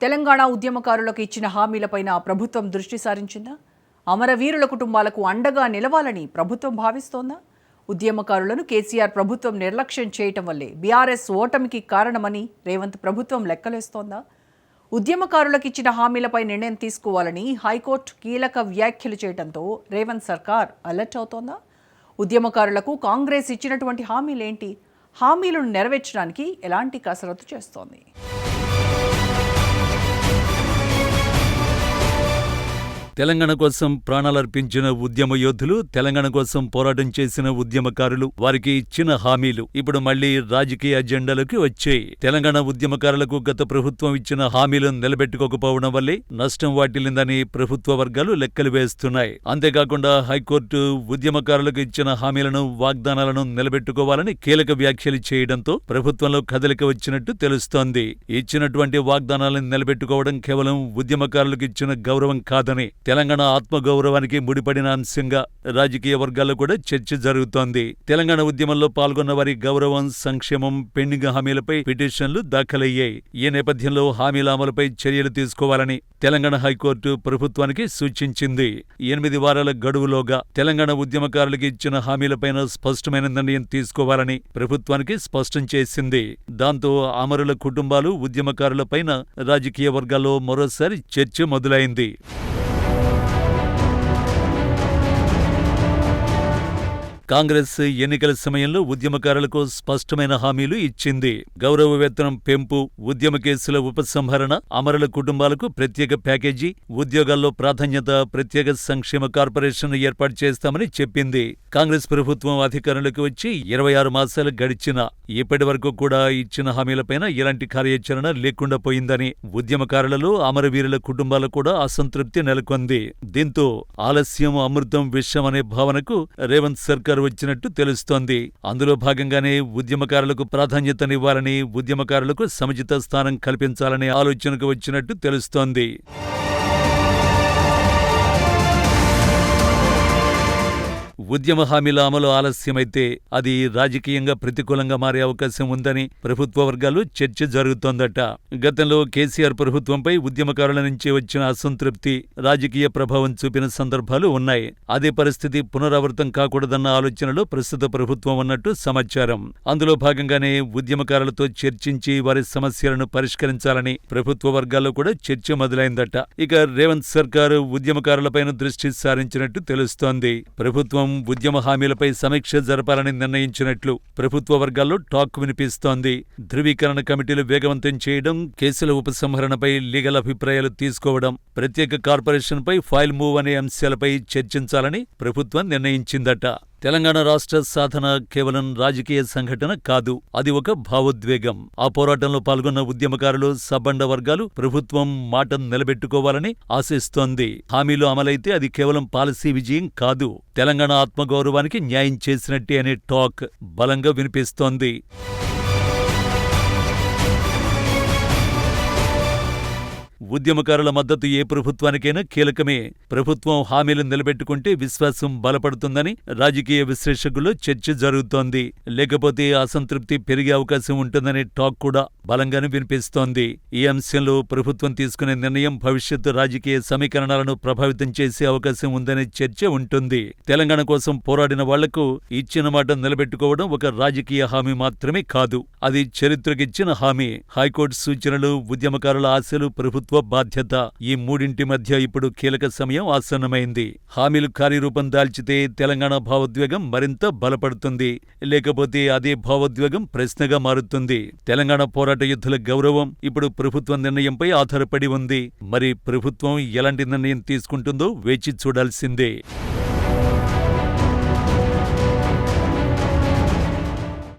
తెలంగాణ ఉద్యమకారులకు ఇచ్చిన హామీలపైన ప్రభుత్వం దృష్టి సారించిందా? అమరవీరుల కుటుంబాలకు అండగా నిలవాలని ప్రభుత్వం భావిస్తోందా? ఉద్యమకారులను కేసీఆర్ ప్రభుత్వం నిర్లక్ష్యం చేయటం వల్లే బీఆర్ఎస్ ఓటమికి కారణమని రేవంత్ ప్రభుత్వం లెక్కలేస్తోందా? ఉద్యమకారులకు ఇచ్చిన హామీలపై నిర్ణయం తీసుకోవాలని హైకోర్టు కీలక వ్యాఖ్యలు చేయడంతో రేవంత్ సర్కార్ అలర్ట్ అవుతోందా? ఉద్యమకారులకు కాంగ్రెస్ ఇచ్చినటువంటి హామీలేంటి? హామీలను నెరవేర్చడానికి ఎలాంటి కసరత్తు చేస్తోంది? తెలంగాణ కోసం ప్రాణాలర్పించిన ఉద్యమ యోధులు, తెలంగాణ కోసం పోరాటం చేసిన ఉద్యమకారులు, వారికి ఇచ్చిన హామీలు ఇప్పుడు మళ్లీ రాజకీయ అజెండాలోకి వచ్చాయి. తెలంగాణ ఉద్యమకారులకు గత ప్రభుత్వం ఇచ్చిన హామీలను నిలబెట్టుకోకపోవడం వల్లే నష్టం వాటిల్లిందని ప్రభుత్వ వర్గాలు లెక్కలు వేస్తున్నాయి. అంతేకాకుండా హైకోర్టు ఉద్యమకారులకు ఇచ్చిన హామీలను, వాగ్దానాలను నిలబెట్టుకోవాలని కీలక వ్యాఖ్యలు చేయడంతో ప్రభుత్వంలో కదలిక వచ్చినట్టు తెలుస్తోంది. ఇచ్చినటువంటి వాగ్దానాలను నిలబెట్టుకోవడం కేవలం ఉద్యమకారులకు ఇచ్చిన గౌరవం కాదని, తెలంగాణ ఆత్మగౌరవానికి ముడిపడిన అంశంగా రాజకీయ వర్గాల్లో కూడా చర్చ జరుగుతోంది. తెలంగాణ ఉద్యమంలో పాల్గొన్న వారి గౌరవం, సంక్షేమం, పెండింగ్ హామీలపై పిటిషన్లు దాఖలయ్యాయి. ఈ నేపథ్యంలో హామీల అమలుపై చర్యలు తీసుకోవాలని తెలంగాణ హైకోర్టు ప్రభుత్వానికి సూచించింది. 8 వారాల గడువులోగా తెలంగాణ ఉద్యమకారులకు ఇచ్చిన హామీలపైన స్పష్టమైన నిర్ణయం తీసుకోవాలని ప్రభుత్వానికి స్పష్టం చేసింది. దాంతో అమరుల కుటుంబాలు, ఉద్యమకారులపైన రాజకీయ వర్గాల్లో మరోసారి చర్చ మొదలైంది. కాంగ్రెస్ ఎన్నికల సమయంలో ఉద్యమకారులకు స్పష్టమైన హామీలు ఇచ్చింది. గౌరవ వేతనం పెంపు, ఉద్యమ కేసుల ఉపసంహరణ, అమరుల కుటుంబాలకు ప్రత్యేక ప్యాకేజీ, ఉద్యోగాల్లో ప్రాధాన్యత, ప్రత్యేక సంక్షేమ కార్పొరేషన్ ఏర్పాటు చేస్తామని చెప్పింది. కాంగ్రెస్ ప్రభుత్వం అధికారంలోకి వచ్చి 26 మాసాలు గడిచినా ఇప్పటి వరకు కూడా ఇచ్చిన హామీలపైన ఎలాంటి కార్యాచరణ లేకుండా పోయిందని ఉద్యమకారులలో, అమరవీరుల కుటుంబాలు కూడా అసంతృప్తి నెలకొంది. దీంతో ఆలస్యం అమృతం విషం అనే భావనకు రేవంత్ సర్కార్ వచ్చినట్టు తెలుస్తోంది. అందులో భాగంగానే ఉద్యమకారులకు ప్రాధాన్యతనివ్వాలని, ఉద్యమకారులకు సముచిత స్థానం కల్పించాలనే ఆలోచనకు వచ్చినట్టు తెలుస్తోంది. ఉద్యమ హామీల అమలు ఆలస్యమైతే అది రాజకీయంగా ప్రతికూలంగా మారే అవకాశం ఉందని ప్రభుత్వ వర్గాలు చర్చ జరుగుతోందట. గతంలో కేసీఆర్ ప్రభుత్వంపై ఉద్యమకారుల నుంచి వచ్చిన అసంతృప్తి రాజకీయ ప్రభావం చూపిన సందర్భాలు ఉన్నాయి. అదే పరిస్థితి పునరావృతం కాకూడదన్న ఆలోచనలో ప్రస్తుత ప్రభుత్వం ఉన్నట్టు సమాచారం. అందులో భాగంగానే ఉద్యమకారులతో చర్చించి వారి సమస్యలను పరిష్కరించాలని ప్రభుత్వ వర్గాల్లో కూడా చర్చ మొదలైందట. ఇక రేవంత్ సర్కారు ఉద్యమకారులపైన దృష్టి సారించినట్టు తెలుస్తోంది. ప్రభుత్వం ఉద్యమ హామీలపై సమీక్ష జరపాలని నిర్ణయించినట్లు ప్రభుత్వ వర్గాల్లో టాక్ వినిపిస్తోంది. ధృవీకరణ కమిటీలు వేగవంతం చేయడం, కేసుల ఉపసంహరణపై లీగల్ అభిప్రాయాలు తీసుకోవడం, ప్రత్యేక కార్పొరేషన్పై ఫైల్ మూవ్ అనే అంశాలపై చర్చించాలని ప్రభుత్వం నిర్ణయించిందట. తెలంగాణ రాష్ట్ర సాధన కేవలం రాజకీయ సంఘటన కాదు, అది ఒక భావోద్వేగం. ఆ పోరాటంలో పాల్గొన్న ఉద్యమకారులు, సబ్బండ వర్గాలు ప్రభుత్వం మాట నిలబెట్టుకోవాలని ఆశిస్తోంది. హామీలు అమలైతే అది కేవలం పాలసీ విజయం కాదు, తెలంగాణ ఆత్మగౌరవానికి న్యాయం చేసినట్టే అనే టాక్ బలంగా వినిపిస్తోంది. ఉద్యమకారుల మద్దతు ఏ ప్రభుత్వానికైనా కీలకమే. ప్రభుత్వం హామీలు నిలబెట్టుకుంటే విశ్వాసం బలపడుతుందని రాజకీయ విశ్లేషకుల్లో చర్చ జరుగుతోంది. లేకపోతే అసంతృప్తి పెరిగే అవకాశం ఉంటుందనే టాక్ కూడా బలంగానే వినిపిస్తోంది. ఈ అంశంలో ప్రభుత్వం తీసుకునే నిర్ణయం భవిష్యత్తు రాజకీయ సమీకరణాలను ప్రభావితం చేసే అవకాశం ఉందనే చర్చ ఉంటుంది. తెలంగాణ కోసం పోరాడిన వాళ్లకు ఇచ్చిన మాట నిలబెట్టుకోవడం ఒక రాజకీయ హామీ మాత్రమే కాదు, అది చరిత్రకిచ్చిన హామీ. హైకోర్టు సూచనలు, ఉద్యమకారుల ఆశలు, ప్రభుత్వ బాధ్యత, ఈ మూడింటి మధ్య ఇప్పుడు కీలక సమయం ఆసన్నమైంది. హామీలు కార్యరూపం దాల్చితే తెలంగాణ భావోద్వేగం మరింత బలపడుతుంది, లేకపోతే అదే భావోద్వేగం ప్రశ్నగా మారుతుంది. తెలంగాణ పోరాట యోధుల గౌరవం ఇప్పుడు ప్రభుత్వ నిర్ణయంపై ఆధారపడి ఉంది. మరి ప్రభుత్వం ఎలాంటి నిర్ణయం తీసుకుంటుందో వేచి చూడాల్సిందే.